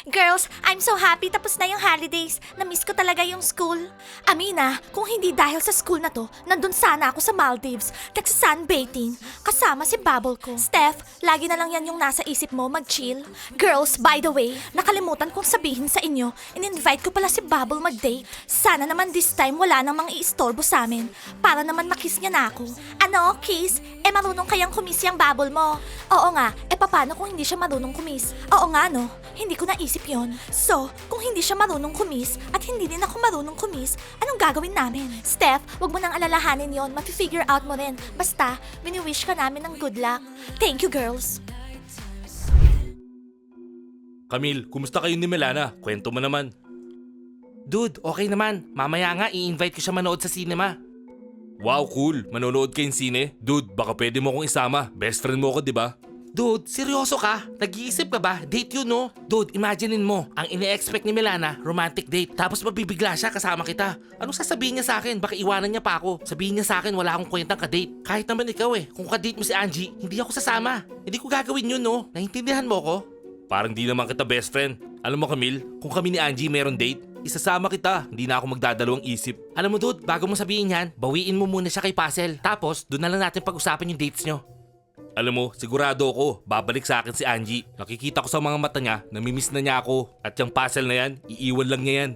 Girls, I'm so happy tapos na yung holidays. Na-miss ko talaga yung school. Amina, kung hindi dahil sa school na to, nandun sana ako sa Maldives, sunbathing, kasama si Bubble ko. Steph, lagi na lang yan yung nasa isip mo, mag-chill. Girls, by the way, nakalimutan kong sabihin sa inyo, in-invite ko pala si Bubble mag-date. Sana naman this time wala namang iistorbo sa amin, para naman makiss niya na ako. Ano, kiss? Marunong kayang kumiss yung Bubble mo? Oo nga, paano kung hindi siya marunong kumiss? Oo nga no, hindi ko naisip yon. So, kung hindi siya marunong kumiss at hindi din ako marunong kumiss, anong gagawin namin? Steph, wag mo nang alalahanin yon, mafi-figure out mo rin. Basta, bini-wish ka namin ng good luck. Thank you, girls. Camille, kumusta kayo ni Melana? Kwento mo naman. Dude, okay naman. Mamaya nga i-invite ko siya manood sa cinema. Wow, cool. Manonood kayong sine? Dude, baka pwede mo kong isama. Best friend mo ko, di ba? Dude, seryoso ka? Nag-iisip ka ba? Date yun, no? Dude, imaginein mo, ang ine-expect ni Melana, romantic date. Tapos mabibigla siya kasama kita. Anong sasabihin niya sa akin? Baka iwanan niya pa ako. Sabihin niya sa akin wala akong kwentang ka-date. Kahit naman ikaw kung ka-date mo si Angie, hindi ako sasama. Hindi ko gagawin yun, no? Naintindihan mo ko? Parang di naman kita best friend. Alam mo Camille, kung kami ni Angie meron date, isasama kita. Hindi na ako magdadalawang isip. Alam mo dude, bago mo sabihin yan, bawiin mo muna siya kay Puzzle. Tapos, doon na lang natin pag-usapan yung dates nyo. Alam mo, sigurado ako, babalik sa akin si Angie. Nakikita ko sa mga mata niya, namimiss na niya ako. At yung puzzle na yan, iiwan lang niya yan.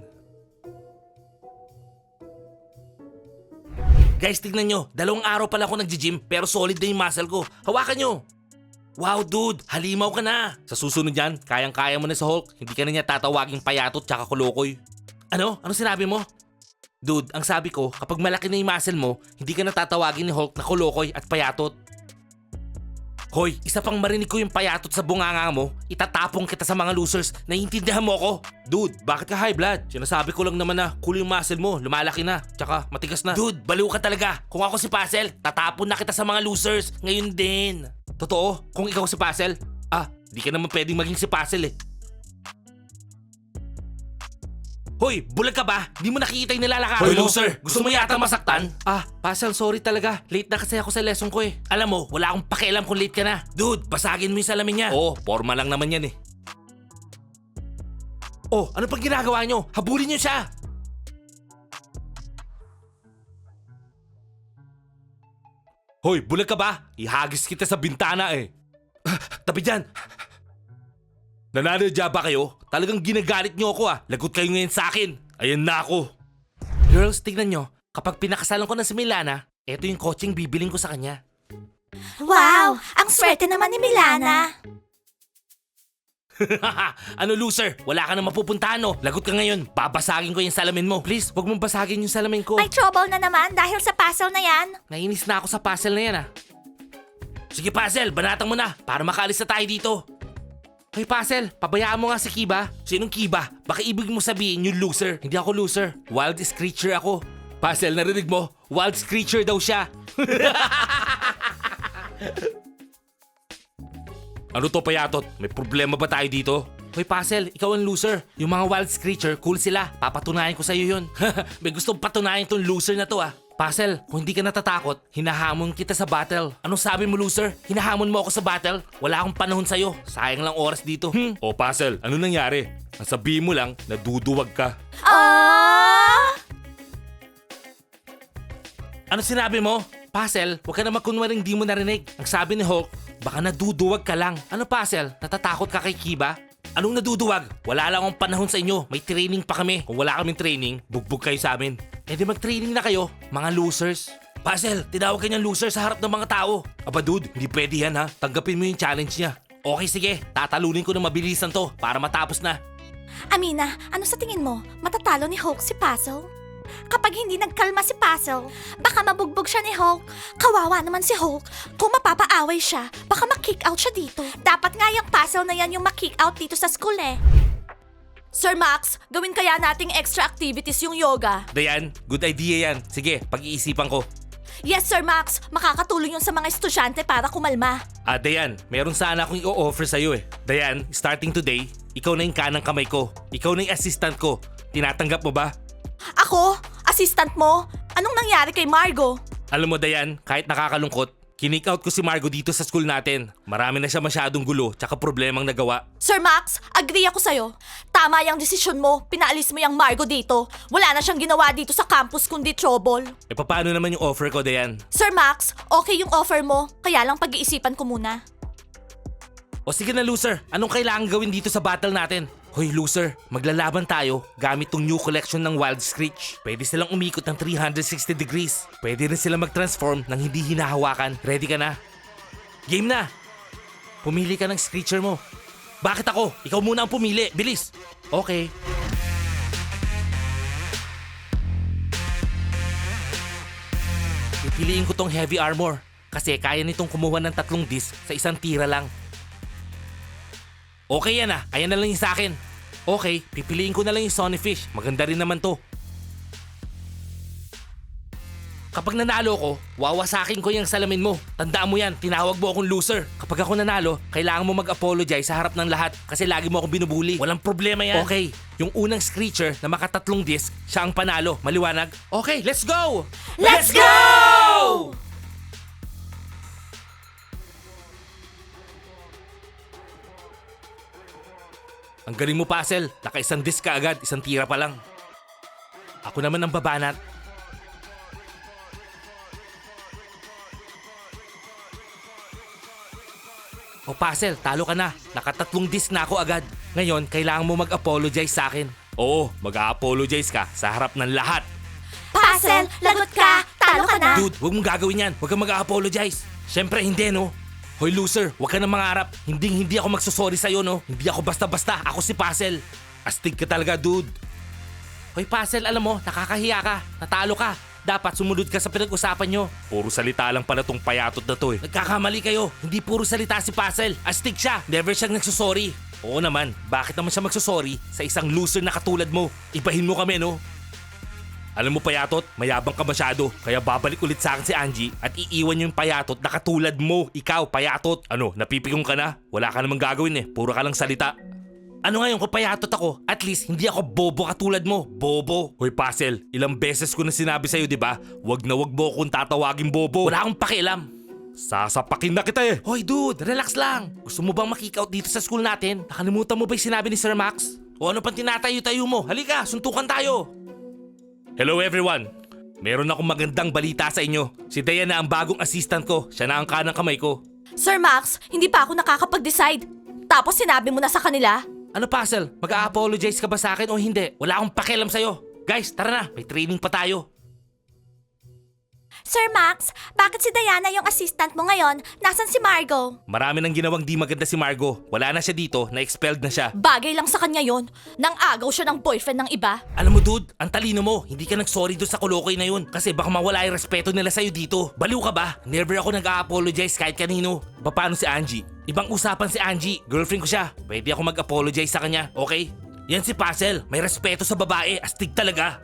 Guys, tignan nyo, 2 araw pala ako nag-gym pero solid na yung muscle ko. Hawakan nyo! Wow dude, halimaw ka na! Sa susunod yan, kayang-kaya mo na sa Hulk. Hindi ka na niya tatawaging payatot tsaka kulokoy. Ano? Anong sinabi mo? Dude, ang sabi ko, kapag malaki na yung muscle mo, hindi ka na tatawagin ni Hulk na kulokoy at payatot. Hoy, isa pang marinig ko yung payatot sa bunganga mo, itatapong kita sa mga losers. Naiintindihan mo ako? Dude, bakit ka high blood? Sinasabi ko lang naman na cool yung muscle mo, lumalaki na, tsaka matigas na. Dude, baliw ka talaga. Kung ako si Puzzle, tatapon na kita sa mga losers. Ngayon din. Totoo, kung ikaw si Puzzle, di ka naman pwedeng maging si Puzzle eh. Hoy, bulag ka ba? Di mo nakikita yung nilalakaran Hoy, mo? loser! Gusto mo yata masaktan? Puzzle, sorry talaga. Late na kasi ako sa lesson ko eh. Alam mo, wala akong pakialam kung late ka na. Dude, basagin mo yung salamin niya. Oo, forma lang naman yan eh. Oh, ano pang ginagawa nyo? Habulin nyo siya! Hoy, bulag ka ba? Ihagis kita sa bintana eh. Tabi dyan! Nananadya ba kayo? Talagang ginagalit niyo ako Lagot kayo ngayon sa akin. Ayan na ako. Girls, tignan nyo. Kapag pinakasalan ko na si Milana, eto yung coaching bibiling ko sa kanya. Wow, ang swerte naman ni Milana. Ano loser? Wala ka na mapupuntahan no? Lagot ka ngayon. Babasagin ko yung salamin mo. Please, wag mong basagin yung salamin ko. May trouble na naman dahil sa puzzle na yan. Nainis na ako sa puzzle na yan Sige Puzzle, banatang mo na para makaalis na tayo dito. Hoy Puzzle, pabayaan mo nga si Kiba. Sinong Kiba? Baka ibig mo sabihin yung loser. Hindi ako loser. Wild creature ako. Puzzle, narinig mo? Wild creature daw siya. Ano to payatot? May problema ba tayo dito? Hoy Puzzle, ikaw ang loser. Yung mga wild creature, cool sila. Papatunayan ko sa'yo yun. May gustong patunayan tong loser na to Puzzle, kung hindi ka natatakot, hinahamon kita sa battle. Anong sabi mo loser? Hinahamon mo ako sa battle? Wala akong panahon sa'yo. Sayang lang oras dito. O Puzzle, ano nangyari? Ang sabihin mo lang, naduduwag ka. Ano sinabi mo? Puzzle, huwag ka na magkunwaring di mo narinig. Ang sabi ni Hulk, baka naduduwag ka lang. Ano Puzzle, natatakot ka kay Kiba? Anong naduduwag? Wala lang akong panahon sa inyo. May training pa kami. Kung wala kaming training, bugbog kayo sa amin. Eh di mag-training na kayo, mga losers. Puzzle, tinawag ka niyang loser sa harap ng mga tao. Aba dude, hindi pwede yan Tanggapin mo yung challenge niya. Okay sige, tatalunin ko na mabilisan to para matapos na. Amina, ano sa tingin mo? Matatalo ni Hulk si Puzzle? Kapag hindi nagkalma si Puzzle, baka mabugbog siya ni Hulk. Kawawa naman si Hulk. Kung mapapaaway siya, baka ma-kick out siya dito. Dapat nga yung puzzle na yan yung ma-kick out dito sa school Sir Max, gawin kaya nating extra activities yung yoga. Dayan, good idea yan. Sige, pag-iisipan ko. Yes, Sir Max. Makakatulong yun sa mga estudyante para kumalma. Dayan, meron sana akong i-offer sa'yo Dayan, starting today, ikaw na yung kanang kamay ko. Ikaw na yung assistant ko. Tinatanggap mo ba? Ako? Assistant mo? Anong nangyari kay Margo? Alam mo Dayan, kahit nakakalungkot, Kinick out ko si Margo dito sa school natin. Marami na siya masyadong gulo tsaka problemang nagawa. Sir Max, agree ako sa'yo. Tama yung desisyon mo. Pinaalis mo yung Margo dito. Wala na siyang ginawa dito sa campus kundi trouble. E paano naman yung offer ko, Dayan? Sir Max, okay yung offer mo. Kaya lang pag-iisipan ko muna. O sige na loser, anong kailangan gawin dito sa battle natin? Hoy loser, maglalaban tayo gamit tong new collection ng Wild Screech. Pwede silang umikot ng 360 degrees. Pwede rin silang mag-transform ng hindi hinahawakan. Ready ka na? Game na! Pumili ka ng Screecher mo. Bakit ako? Ikaw muna ang pumili. Bilis! Okay. Pipiliin ko tong heavy armor. Kasi kaya nitong kumuha ng 3 disc sa isang tira lang. Okay yan ah, ayan na lang yung sa akin. Okay, pipiliin ko na lang yung Sonny Fish. Maganda rin naman to. Kapag nanalo ko, wawasakin ko yung salamin mo. Tandaan mo yan, tinawag mo akong loser. Kapag ako nanalo, kailangan mo mag-apologize sa harap ng lahat kasi lagi mo akong binubuli. Walang problema yan. Okay, yung unang Screecher na maka-3 disc, siya ang panalo. Maliwanag? Okay, let's go! Let's go! Ang galing mo, Puzzle. Naka-isang disc ka agad, isang tira pa lang. Ako naman ang babanat. O Puzzle, talo ka na. Naka-3 disc na ako agad. Ngayon, kailangan mo mag-apologize sa akin. Oo, mag-apologize ka sa harap ng lahat. Puzzle, lagot ka. Talo ka na. Dude, huwag mong gagawin yan. Huwag kang mag-apologize. Siyempre, hindi, no? Hoy loser, huwag ka na mangarap. Hindi ako magsusorry sa'yo, no? Hindi ako basta-basta. Ako si Puzzle. Astig ka talaga, dude. Hoy Puzzle, alam mo, nakakahiya ka. Natalo ka. Dapat sumunod ka sa pinag-usapan nyo. Puro salita lang pala tong payatot na to eh. Nagkakamali kayo. Hindi puro salita si Puzzle. Astig siya. Never siyang nagsusorry. Oo naman, bakit naman siya magsusorry sa isang loser na katulad mo? Ibahin mo kami, no? Alam mo payatot, mayabang ka masyado. Kaya babalik ulit sa akin si Angie at iiwan yung payatot na katulad mo. Ikaw, payatot. Ano, napipikong ka na? Wala ka namang gagawin eh. Puro ka lang salita. Ano ngayon kung payatot ako? At least hindi ako bobo katulad mo. Bobo. Hoy Puzzle, ilang beses ko na sinabi sa'yo, di ba? Wag na wag mo akong tatawagin bobo. Wala akong pakialam. Sasapakin na kita eh. Hoy dude, relax lang. Gusto mo bang makik out dito sa school natin? Nakalimutan mo ba yung sinabi ni Sir Max? O ano pang tinatayo-tayo mo? Halika, suntukan tayo. Hello everyone. Meron akong magandang balita sa inyo. Si Diana ang bagong assistant ko. Siya na ang kanang kamay ko. Sir Max, hindi pa ako nakakapag-decide. Tapos sinabi mo na sa kanila? Ano Puzzle? Mag-a-apologize ka ba sa akin o hindi? Wala akong pakialam sa'yo. Guys, tara na. May training pa tayo. Sir Max, bakit si Diana yung assistant mo ngayon? Nasaan si Margo? Marami nang ginawang di maganda si Margo. Wala na siya dito. Na-expelled na siya. Bagay lang sa kanya yon. Nang agaw siya ng boyfriend ng iba. Alam mo dude, ang talino mo. Hindi ka nag-sorry doon sa kolokoy na yun. Kasi baka mawala yung respeto nila sa'yo dito. Baliw ka ba? Never ako nag-a-apologize kahit kanino. Paano si Angie? Ibang usapan si Angie. Girlfriend ko siya. Pwede ako mag-apologize sa kanya, okay? Yan si Puzzle. May respeto sa babae. Astig talaga.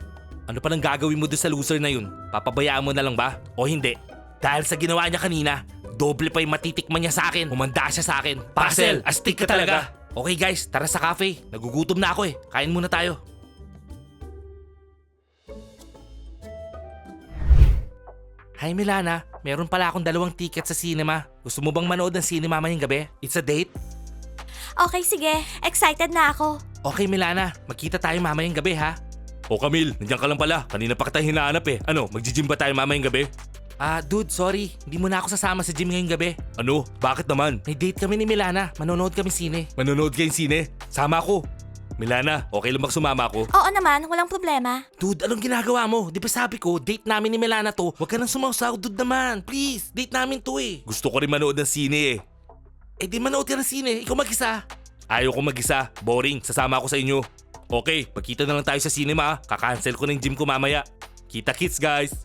Ano pa nang gagawin mo doon sa loser na yun? Papabayaan mo na lang ba? O hindi? Dahil sa ginawa niya kanina, doble pa yung matitikman niya sa akin. Humanda siya sa akin. Puzzle, astig ka talaga. Okay guys, tara sa cafe. Nagugutom na ako eh. Kain muna tayo. Hi Milana, meron pala akong 2 ticket sa cinema. Gusto mo bang manood ng cinema mamayang gabi? It's a date? Okay, sige. Excited na ako. Okay Milana, magkita tayo mamayang gabi ha? O Camille, nandiyan ka lang pala. Kanina pa kita hinahanap eh. Ano, magji-gym ba tayo mamayang gabi? Dude, sorry. Hindi mo na ako sasama sa gym ngayong gabi. Ano? Bakit naman? May date kami ni Milana. Manonood kami sine. Manonood kayong sine? Sama ako. Milana, okay lang bang sumama ako? Oo naman, walang problema. Dude, anong ginagawa mo? Di ba sabi ko, date namin ni Milana to. Huwag ka nang sumausaw, dude naman. Please, date namin to eh. Gusto ko rin manood ng sine eh. Eh di manood ka ng sine. Ikaw mag-isa. Ayaw ko mag-isa. Boring. Sasama ako sa inyo. Okay, pagkita na lang tayo sa cinema. Kakancel ko ng gym ko mamaya. Kita kits guys.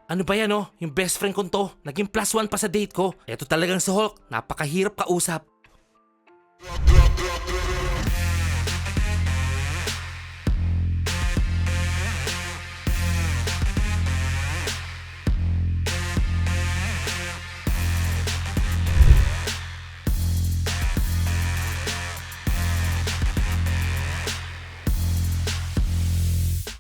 Ano ba yan oh? Yung best friend ko to. Naging +1 pa sa date ko. Eto talagang si Hulk. Napakahirap kausap.